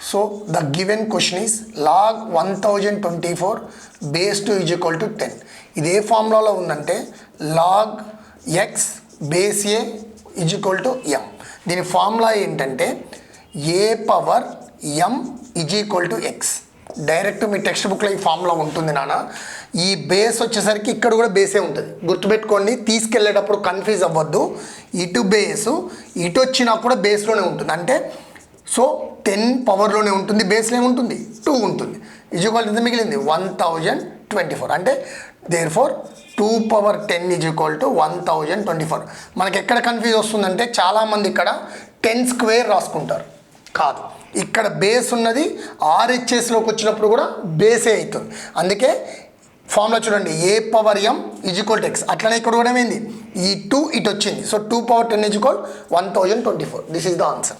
So the given question is log 1024 base 2 is equal to 10. ఇది ఏ ఫార్ములాలో ఉందంటే log x base a is equal to m. దీని formula ఏంటంటే a power m is equal to x. Direct me text బుక్లో ఈ formula ఉంటుంది నాన్న. ఈ base వచ్చేసరికి ఇక్కడ కూడా బేసే ఉంటుంది, గుర్తుపెట్టుకోండి. తీసుకెళ్ళేటప్పుడు కన్ఫ్యూజ్ అవ్వద్దు. ఇటు బేసు ఇటు వచ్చినా కూడా బేస్లోనే ఉంటుంది. అంటే సో 10 పవర్లోనే ఉంటుంది, బేస్లో ఏముంటుంది 2 ఉంటుంది. ఈజ్వల్ ఎంత మిగిలింది 1024. అంటే therefore 2 power 10 is equal to 1024. మనకి ఎక్కడ కన్ఫ్యూజ్ వస్తుందంటే చాలామంది ఇక్కడ 10 స్క్వేర్ రాసుకుంటారు. కాదు, ఇక్కడ బేస్ ఉన్నది ఆర్హెచ్ఎస్లోకి వచ్చినప్పుడు కూడా బేసే అవుతుంది. అందుకే ఫార్ములా చూడండి, a power m is equal to x. అట్లనే ఇక్కడ కూడా ఏమైంది, ఈ 2 ఇటు వచ్చింది. So 2 power 10 is equal 1024. This is the answer.